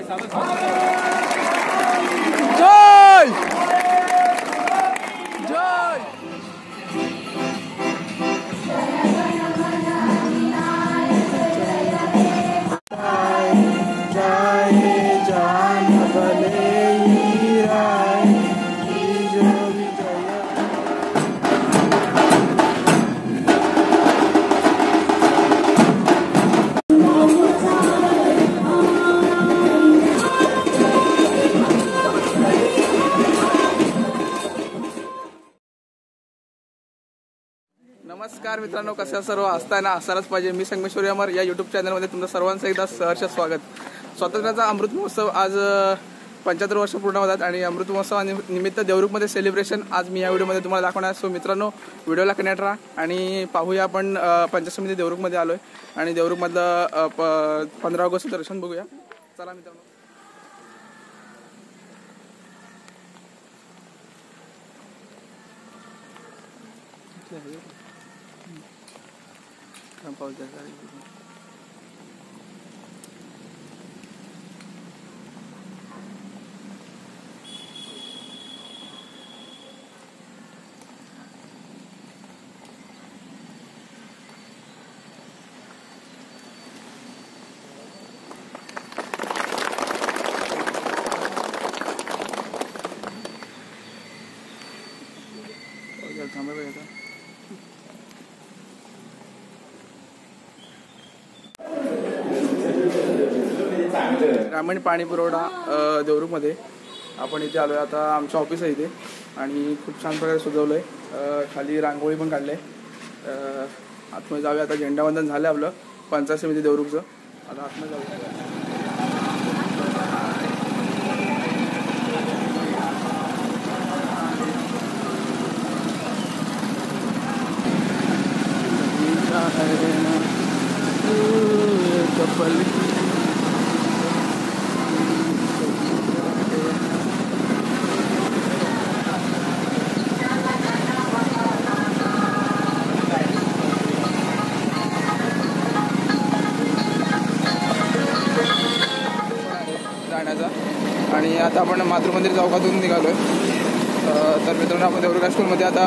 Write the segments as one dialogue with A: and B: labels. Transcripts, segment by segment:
A: जय जय नमस्कार मित्रांनो, कसे सर्व असताना असायलाच पाहिजे. मी संगमेश्वरी अमर या यूट्यूब चॅनलमध्ये तुमचं सर्वांचं एकदा सहर्ष स्वागत. स्वातंत्र्याचा अमृत महोत्सव आज 75 वर्ष पूर्ण होतात आणि अमृत महोत्सवानिमित्त देवरुखमध्ये सेलिब्रेशन आज मी या व्हिडिओमध्ये तुम्हाला दाखवणार. सो मित्रांनो, व्हिडिओला कनेक्ट राहा आणि पाहूया. आपण पंचायत समिती देवरुखमध्ये आलोय आणि देवरुखमधलं 15 ऑगस्ट दर्शन बघूया. चला मित्रांनो. ग्रामीण पाणी पुरवठा देवरुखमध्ये आपण इथे आलोय. आता आमचं ऑफिस आहे इथे आणि खूप छान प्रकारे सजवलं आहे. खाली रांगोळी पण काढले. आतमध्ये जाऊया. आता झेंडावंदन झालं आपलं पंचायत समिती देवरुखचं. आता आतमध्ये जाऊया. आणि आता आपण मातृमंदिर चौकातून निघालोय. तर मित्रांनो, आपण देवरुख स्कूलमध्ये आता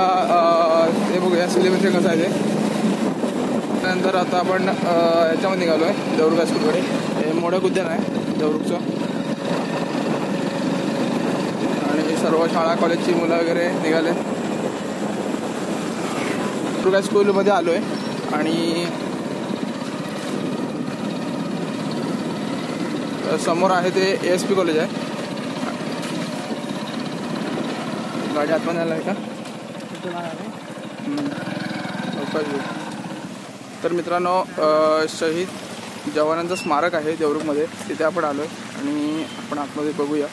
A: हे बघूया सेलिब्रेशन कसं आहे ते. त्यानंतर आता आपण याच्यामध्ये निघालोय देवरुख स्कूलकडे. हे मोडक उद्यान आहे देवरुखचं आणि सर्व शाळा कॉलेजची मुलं वगैरे निघाले. देवरुख स्कूलमध्ये आलोय आणि समोर आहे ते ASP कॉलेज आहे. गाडी आतमध्ये आला आहे का? तर मित्रांनो, शहीद जवानांचं स्मारक आहे देवरुखमध्ये, तिथे आपण आलोय आणि आपण आतमध्ये बघूया.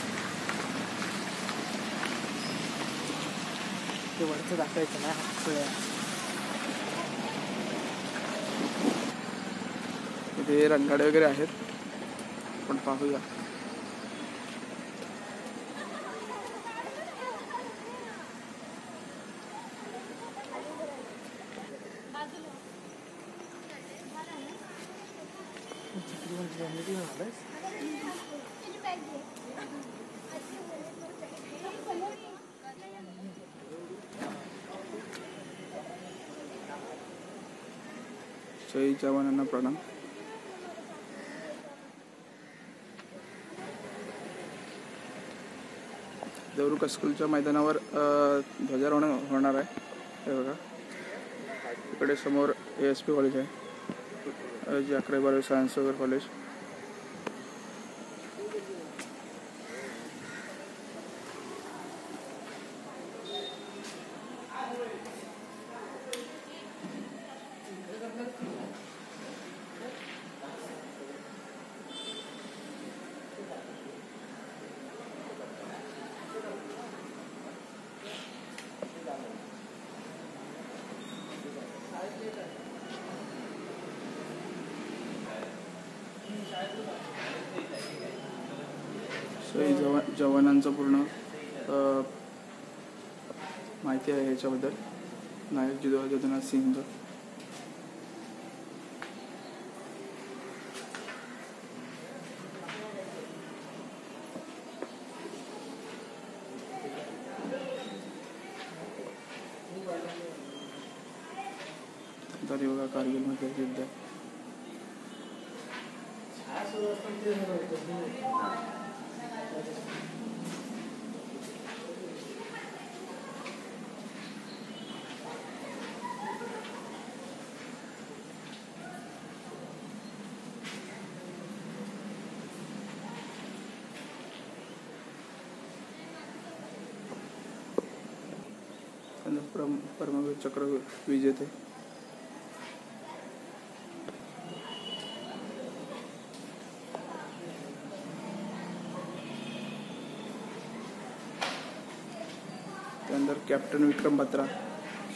A: इथे रणगाडे वगैरे आहेत, आपण पाहूया. शहीद जवानांना प्रणाम. देवरुख स्कूलच्या मैदानावर ध्वजारोहण होणार आहे. हे बघा, इकडे समोर ASP कॉलेज आहे, जे 11वी-12वी सायन्स वगैरे कॉलेज. जवानांचं पूर्ण माहिती आहे याच्याबद्दल. नायक जितेंद्र सिंह. खाली बघा कारगिलमध्ये युद्ध आहे. परमवीर चक्र विजेते. त्यानंतर कॅप्टन विक्रम बत्रा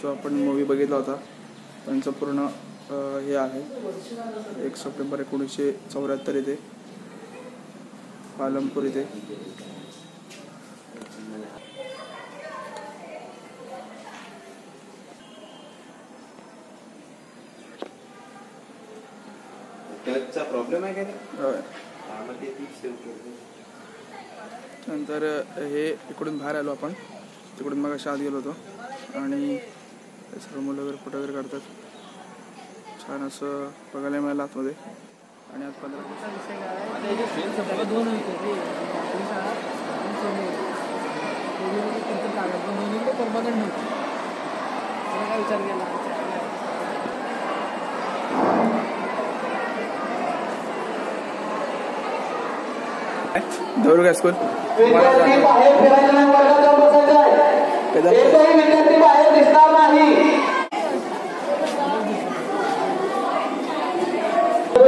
A: जो आपण मूवी बघितला होता त्यांचं पूर्ण हे आहे 1 सप्टेंबर 1974 इथे पालमपूर इथे.
B: प्रॉब्लेम आहे का?
A: नंतर हे इकडून बाहेर आलो आपण, तिकडून मग अशा आत गेलो होतो आणि सर्व मुलं वगैरे फोटो वगैरे काढतात. छान असं बघायला मिळालं आतमध्ये. आणि आज 15
C: विचार केला.
A: देवरुख हायस्कूल.
D: विद्यार्थी बाहेर फिरायला नाही, वर्गात जाऊन बसायचं आहे. एकही विद्यार्थी बाहेर दिसणार नाही.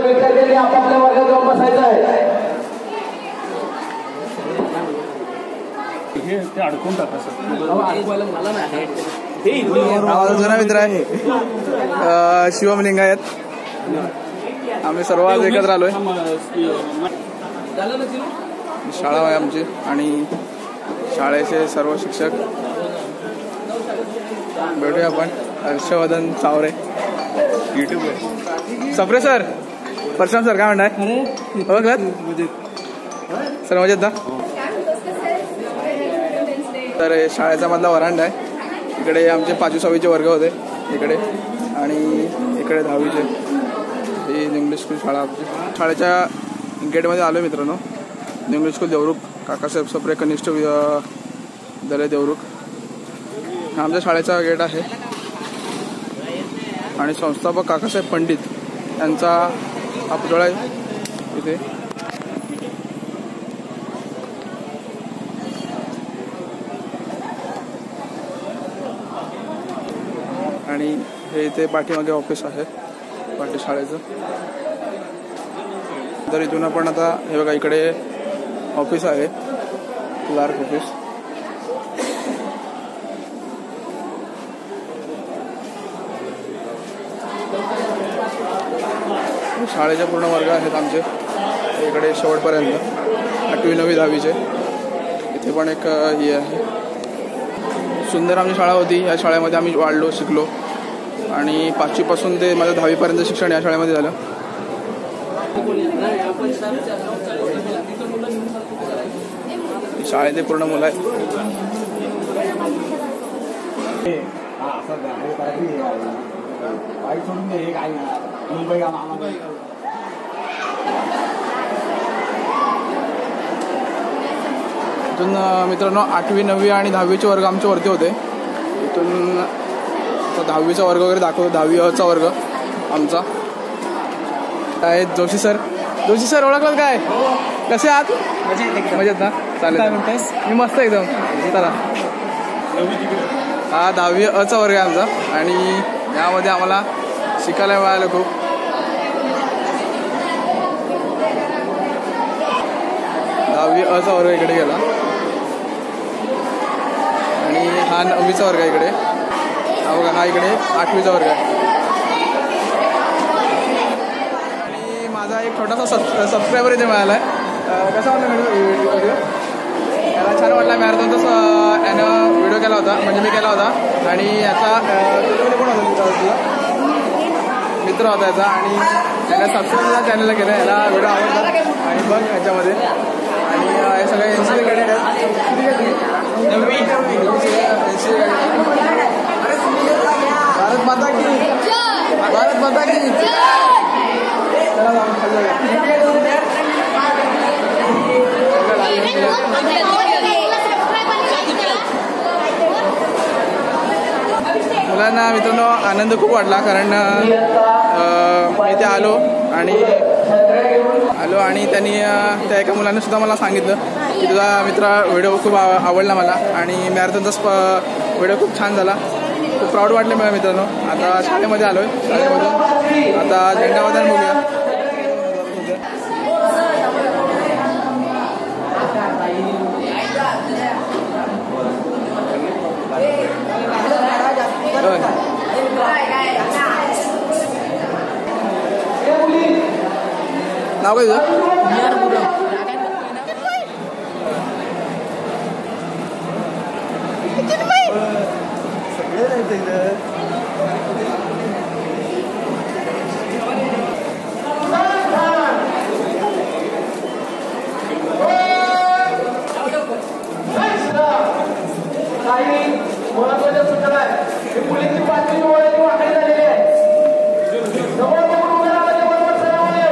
D: विद्यार्थ्यांनी आपापल्या वर्गात जाऊन बसायचं आहे.
B: ते अडकून टाकायचं.
A: माझा जुना मित्र आहे शिवम लिंगायत. आम्ही सर्व आज एकत्र आलोय. शाळा आहे आमची आणि शाळेचे सर्व शिक्षक. भेटूया आपण. हर्षवर्धन सावरे युट्यूबवर. सप्रे सर, परशुराम सर काय म्हणताय? ओळखलात सर? मजेत ना? तर शाळेचा मधला वरांडा आहे. इकडे आमचे 5वी 6वीचे वर्ग होते इकडे आणि इकडे 10वीचे. ही इंग्लिश स्कूल शाळा आमची. शाळेच्या गेटमध्ये आलो मित्रांनो. इंग्लिश स्कूल देवरुख, काकासाहेब सप्रे कनिष्ठ विद्यालय देवरुख हा आमच्या शाळेचा गेट आहे. आणि संस्थापक काकासाहेब पंडित यांचा हा पुतळा आहे इथे. आणि हे इथे पाठीमागे ऑफिस आहे पाठी शाळेचं. तर इथून आपण आता हे बघा इकडे ऑफिस आहे, क्लार्क ऑफिस. शाळेचे पूर्ण वर्ग आहेत आमचे इकडे शेवटपर्यंत 8वी 9वी 10वीचे. इथे पण एक ही आहे. सुंदर आमची शाळा होती. या शाळेमध्ये आम्ही वाढलो, शिकलो आणि 5वी पासून ते माझं 10वीपर्यंत शिक्षण या शाळेमध्ये झालं. शाळेचे पूर्ण मुलं आहेत. इथून मित्रांनो 8वी 9वी आणि 10वीचे वर्ग आमचे वरती होते. इथून 10वीचा वर्ग वगैरे दाखवतो. 10वी अ चा वर्ग आमचा आहे. जोशी सर. जोशी सर ओळखलं काय? कसे आहात? मजेत ना? चालेल. काय म्हणतेस? मी मस्त एकदम. चला. हा 10वी अ चा वर्ग आहे आमचा आणि यामध्ये आम्हाला शिकायला मिळालं खूप. 10वी अ चा वर्ग इकडे गेला आणि हा 9वीचा वर्ग आहे इकडे. हा बघा हा इकडे 8वीचा वर्ग आहे. आणि माझा एक छोटासा सबस्क्रायबर इथे मिळाला आहे. कसा वाटला व्हिडिओ? याला छान वाटला. मॅरेथॉनचा यानं व्हिडिओ केला होता, म्हणजे मी केला होता. आणि याचा कोण होता तुझा मित्र होता याचा आणि त्याला सबस्क्राईब चॅनलला केलं. याला व्हिडिओ आवडतात आणि बघ याच्यामध्ये. आणि हे सगळे NCC कॅडेट आहेत. भारत माता की भारत माता की चला जाऊन खाली जाऊया. मुलांना मित्रांनो आनंद खूप वाटला कारण मी इथे आलो आणि त्यांनी त्या एका मुलाने सुद्धा मला सांगितलं की तुझा मित्र व्हिडिओ खूप आवडला मला आणि मॅरेथॉनचा व्हिडिओ खूप छान झाला. खूप प्राऊड वाटले मला मित्रांनो. आता शाळेमध्ये आलो आहे. शाळेमधून आता झेंडावंदन बघूया. नाव काय तुझं?
D: काही महत्वाच्या सूचना आहे. मुलींची पाचवी ओळख वाकडी झालेली आहे. समोर बघून उभे राहा, म्हणजे बरोबर सराव आहे.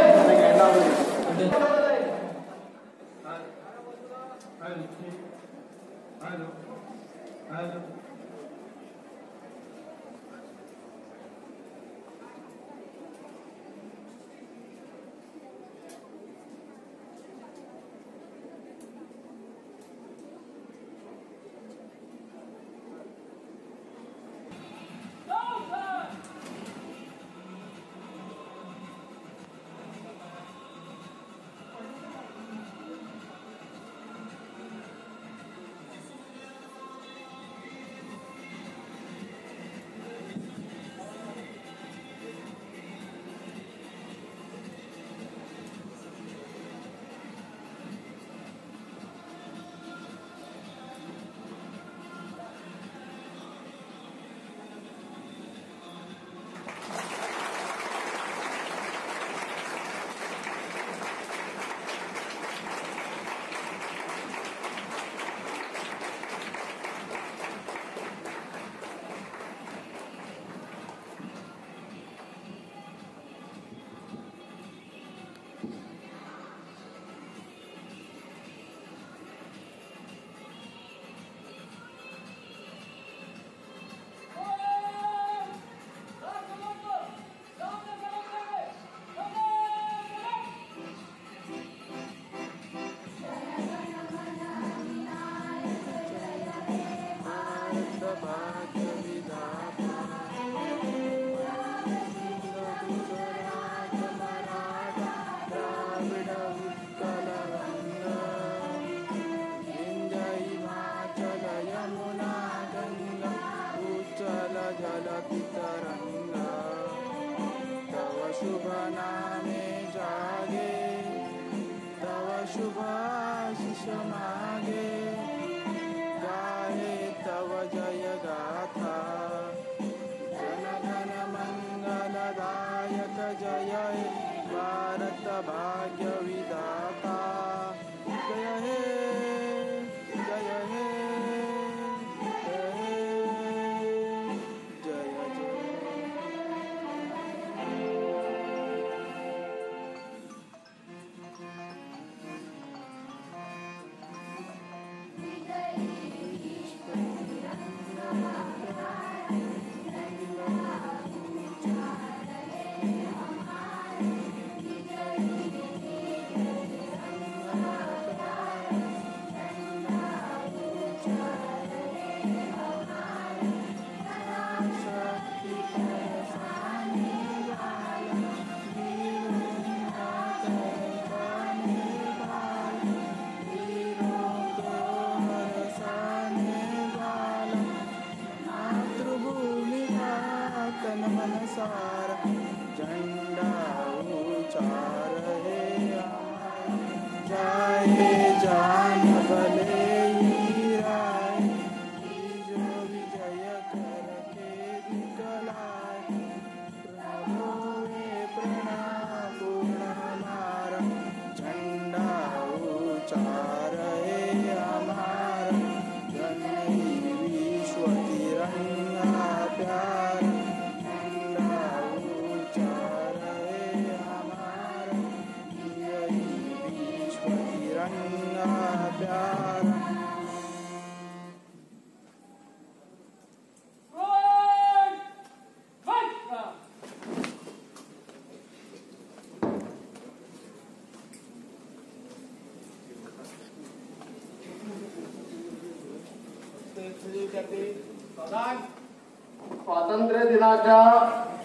D: स्वातंत्र्य दिनाच्या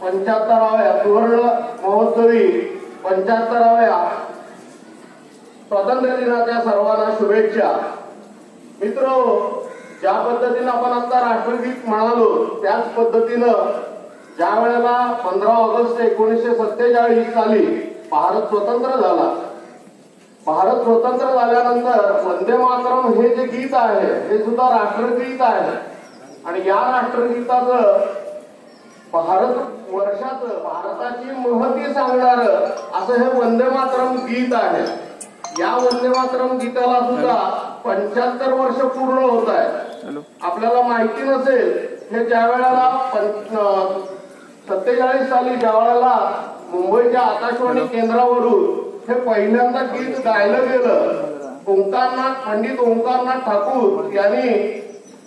D: 75व्या सुवर्ण महोत्सवी 75व्या स्वातंत्र्य दिनाच्या सर्वांना शुभेच्छा. मित्र, ज्या पद्धतीनं आपण आता राष्ट्रगीत म्हणालो त्याच पद्धतीनं ज्या वेळेला 15 ऑगस्ट 1947 साली भारत स्वतंत्र झाला, भारत स्वतंत्र झाल्यानंतर वंदे मातरम हे जे गीत आहे हे सुद्धा राष्ट्रगीत आहे. आणि या राष्ट्रगीताचं भारत वर्षाचं भारताची महती सांगणार असं हे वंदे मातरम गीत आहे. या वंदे मातरम गीताला सुद्धा 75 वर्ष पूर्ण होत आहे. आपल्याला माहिती नसेल हे ज्या वेळेला 47 साली ज्या वेळेला मुंबईच्या आकाशवाणी केंद्रावरून हे पहिल्यांदा गीत गायलं गेलं, पंडित ओंकारनाथ ठाकूर यांनी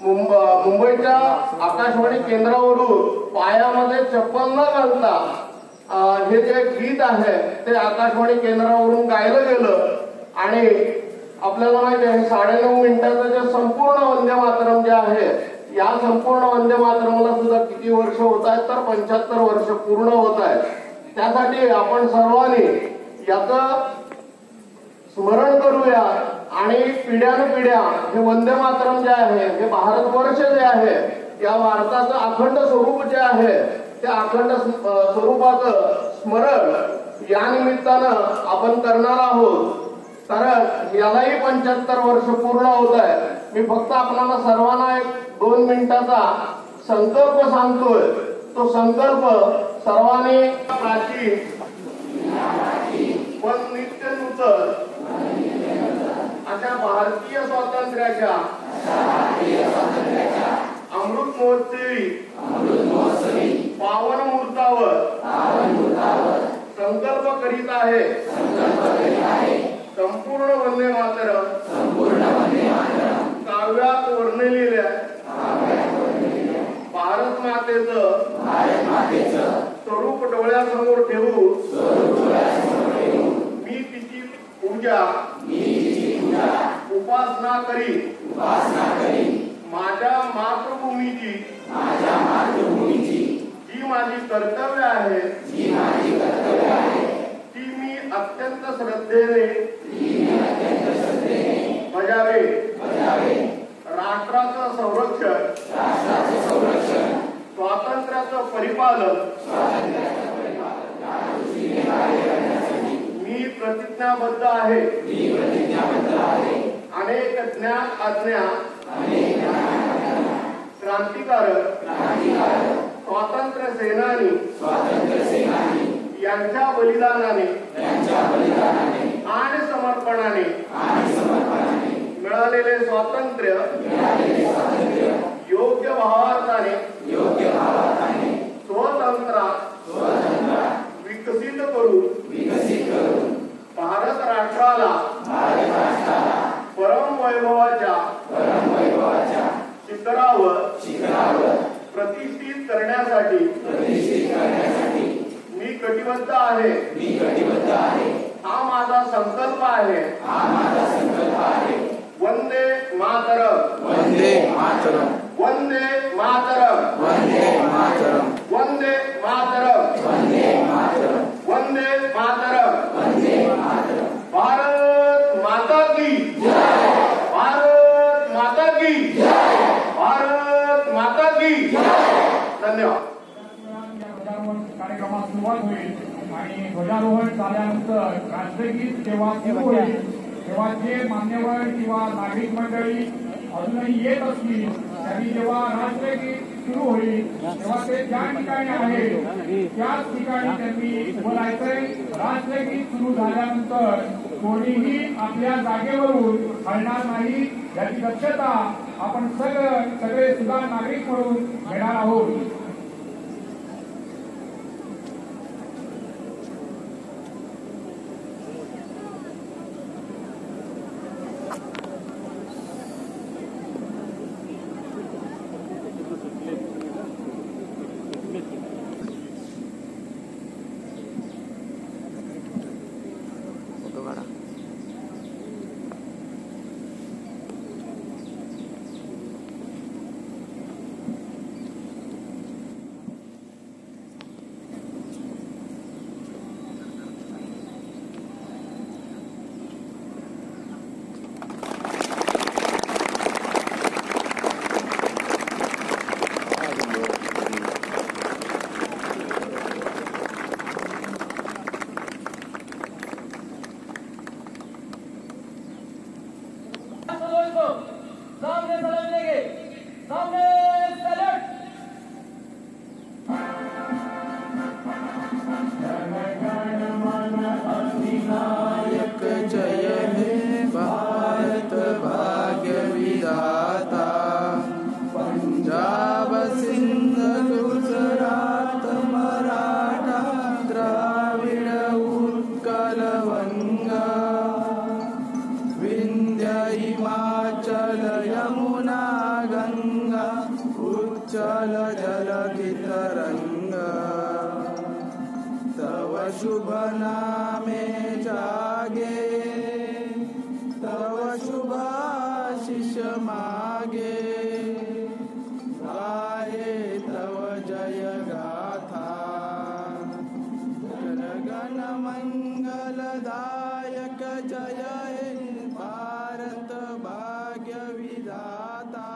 D: मुंबईच्या आकाशवाणी केंद्रावरून पायामध्ये चप्पल न घालता हे जे गीत आहे ते आकाशवाणी केंद्रावरून गायलं गेलं. आणि आपल्याला माहिती आहे 9.5 मिनिटाचं जे संपूर्ण वंदे मातरम जे आहे या संपूर्ण वंदे मातरमला सुद्धा किती वर्ष होत आहेत तर 75 वर्ष पूर्ण होत आहेत. त्यासाठी आपण सर्वांनी याचं स्मरण करूया आणि पिढ्यानपिढ्या हे वंदे मातरम जे आहे हे भारतवर्ष जे आहे या भारताचं अखंड स्वरूप जे आहे त्या अखंड स्वरूपाचं स्मरण या निमित्तानं आपण करणार आहोत. कारण यालाही 75 वर्ष पूर्ण होत आहे. मी फक्त आपल्याला सर्वांना 2 मिनिटाचा संकल्प सांगतोय. तो संकल्प सर्वांनी प्राचीन पण नित्य नूतन अशा भारतीय स्वातंत्र्याच्या अमृत महोत्सवी पावन मुहूर्तावर संकल्प करीत आहे. संपूर्ण वंदे मातरम काव्यात वर्णिलेल्या भारत मातेचं स्वरूप डोळ्यासमोर ठेवून मी तिची पूजा उपासना करी. माझ्या मातृभूमीची जी माझी कर्तव्य आहे ती मी अत्यंत श्रद्धेने बजावे. राष्ट्राचं संरक्षण स्वातंत्र्याचं परिपालन मी प्रतिज्ञाबद्ध आहे. अनेक ज्ञान आज्ञा क्रांतिकारक स्वातंत्र्य सेनानी यांच्या बलिदानाने आणि समर्पणाने मिळालेले स्वातंत्र्य योग्य भावार्थाने स्वतंत्र विकसित करून भारत राष्ट्राला परम वैभवाच्या शिखरावर प्रतिष्ठित करण्यासाठी मी कटिबद्ध आहे. हा माझा संकल्प आहे. वंदे मातरम.
A: वंदे मातरम.
D: वंदे मातरम.
A: वंदे मातरम.
D: वंदे मातरम.
A: वंदे मातरम.
D: वंदे मातरम. भारत माता की जय. भारत माता की जय. भारत माता की जय. धन्यवाद.
E: कार्यक्रमात सुरुवात होईल आणि ध्वजारोहण झाल्यानंतर राष्ट्रगीत जेव्हा सुरू होईल तेव्हा जे मान्यवर किंवा नागरिक मंडळी अजूनही येत असतील त्यांनी जेव्हा राष्ट्रगीत सुरू होईल तेव्हा ते ज्या ठिकाणी आहे त्याच ठिकाणी त्यांनी बोलायचंय. राष्ट्रगीत सुरू झाल्यानंतर कोणीही आपल्या जागेवरून हलणार नाही याची दक्षता आपण सगळे सुद्धा नागरिक म्हणून घेणार आहोत.
A: जय हे भारत भाग्य विधाता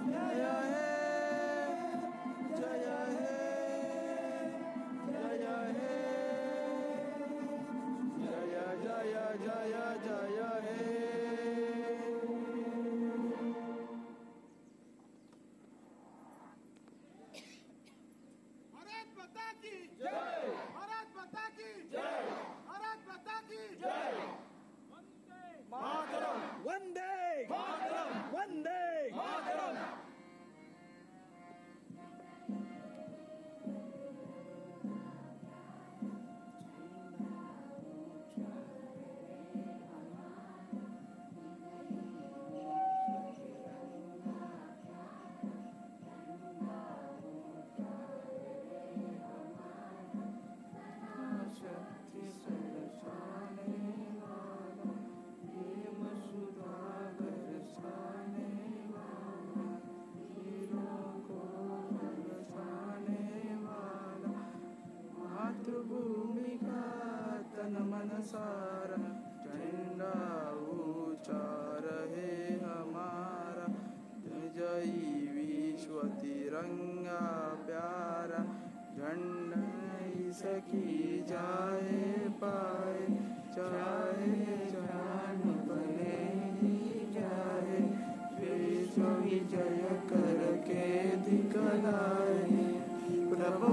A: जय हे जय हे जय हे जय जय जय जय हे
F: भारत माता की जय भारत माता की जय भारत माता की जय
A: वंदे मातरम वंदे मातरम मातृभूमि का तन मन सारा झंडा ऊंचा रहे हमारा जय विश्व तिरंगा प्यारा झंडा सकी जाए पाए चाहे जान बने ही जाए विश्व विजय करके दिखलाए प्रभु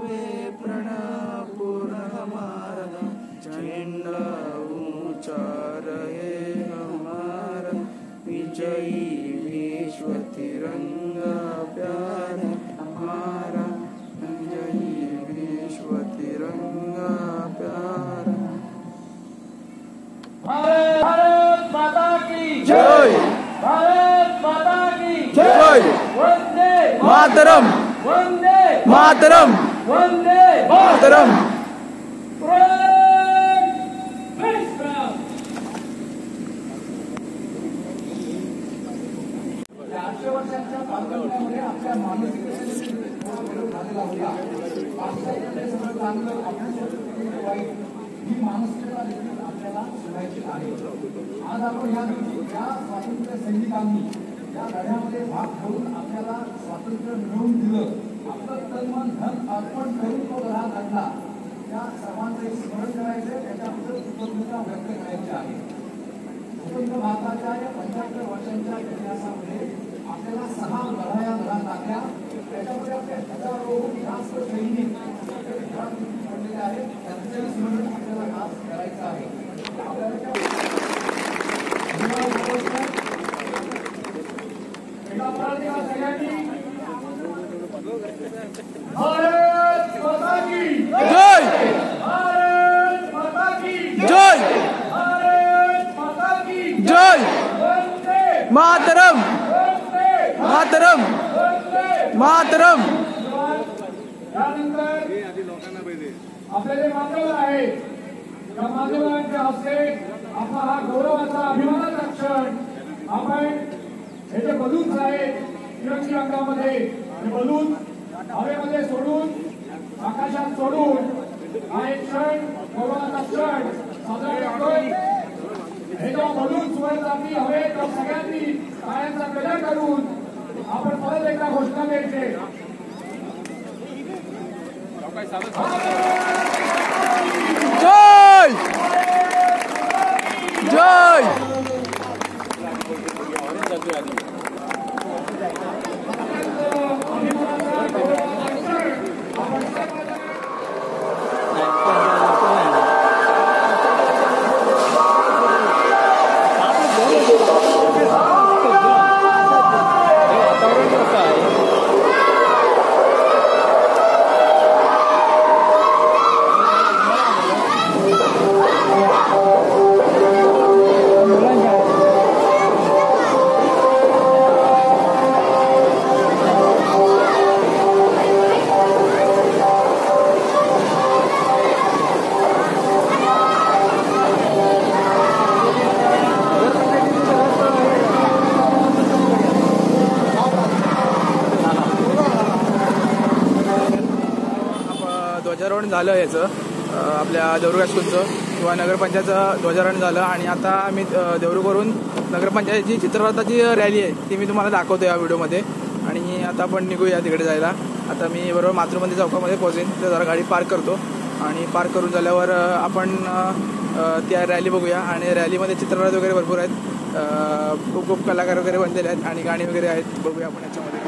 A: वे प्रणपुर हमारा झंडा ऊंचा रहे हमारा विजयी विश्व तिरंगा प्यारा हमारा विजयी विश्व तिरंगा प्यारा
E: भारत माता की
A: जय
E: भारत माता की
A: जय
E: वंदे
A: मातरम
E: वंदे
A: मातरम
E: वंदे
A: मातरम
C: वर्षांच्या स्वातंत्र्यामध्ये आपल्या मानसिकतेने झालेला होता. पाश्चात्य सगळं चांगलं आपलं वाईट ही मानसिकता देखील आपल्याला शिकायची आहे. आज आपण या स्वातंत्र्य सैनिकांनी या लढ्यामध्ये भाग घेऊन आपल्याला स्वातंत्र्य मिळवून दिलं. आपलं तन मन धन अर्पण करून तो लढा लढला. त्या सर्वांचे स्मरण करायचे, त्याच्याबद्दल कृतज्ञता व्यक्त करायची आहे. स्वतंत्र भारताच्या या 75 वर्षांच्या इतिहासामध्ये आपल्याला 6 लढाया लढा लागल्या. त्याच्यामध्ये आपले हजारोहून जास्त सैनिक पडलेले आहेत. त्यांचे स्मरण आपल्याला आज करायचं आहे.
E: भारत माता की
A: जय
E: भारत माता की
A: जय
E: भारत माता की
A: जय
E: वंदे
A: मातरम
E: वंदे
A: मातरम
E: वंदे
A: मातरम
E: त्यानंतर आपले जे मान्यवर आहेत त्या मान्यवरांच्या हस्ते आपला हा गौरवाचा अभिमानाचा क्षण आपण हे जे बलून्स आहेत तिरंगी रंगामध्ये हे बलून हवेमध्ये सोडून आकाशात सोडून हा एक क्षण गौरवाचा क्षण साजरा करतोय. हे जेव्हा बलून्स वर जाती हवे तेव्हा सगळ्यांनी पायांचा गजर करून आपण परत एकदा घोषणा द्यायचे.
A: जय जय ध्वजारोहण झालं याचं आपल्या देवरुख हायस्कूलचं. किंवा नगरपंचायतचं ध्वजारोहण झालं आणि आता आम्ही देवरूखवरून नगरपंचायतीची चित्ररथाची रॅली आहे ती मी तुम्हाला दाखवतो या व्हिडिओमध्ये. आणि आता आपण निघूया तिकडे जायला. आता मी बरोबर मातृमंदिर चौकामध्ये पोहोचेन. तर जरा गाडी पार्क करतो आणि पार्क करून झाल्यावर आपण त्या रॅली बघूया. आणि रॅलीमध्ये चित्ररथ वगैरे भरपूर आहेत, खूप खूप कलाकार वगैरे बनलेले आहेत आणि गाणी वगैरे आहेत. बघूया आपण याच्यामध्ये.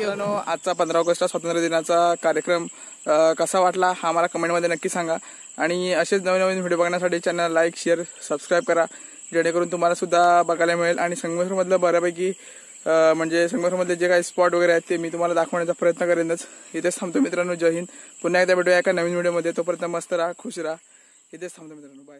A: मित्रांनो, आजचा 15 ऑगस्ट स्वातंत्र्य दिनाचा कार्यक्रम कसा वाटला हा मला कमेंटमध्ये नक्की सांगा. आणि असेच नवीन नवीन व्हिडिओ बघण्यासाठी चॅनल लाईक, शेअर, सबस्क्राईब करा, जेणेकरून तुम्हाला सुद्धा बघायला मिळेल. आणि संगमेश्वरमधलं बऱ्यापैकी म्हणजे संगमेश्वरमधले जे काही स्पॉट वगैरे आहेत ते मी तुम्हाला दाखवण्याचा प्रयत्न करेनच. इथेच थांबतो मित्रांनो. जय हिंद. पुन्हा एकदा भेटूया एका नवीन व्हिडिओमध्ये. तोपर्यंत मस्त राहा, खुश राहा. इथेच थांबतो मित्रांनो. बाय.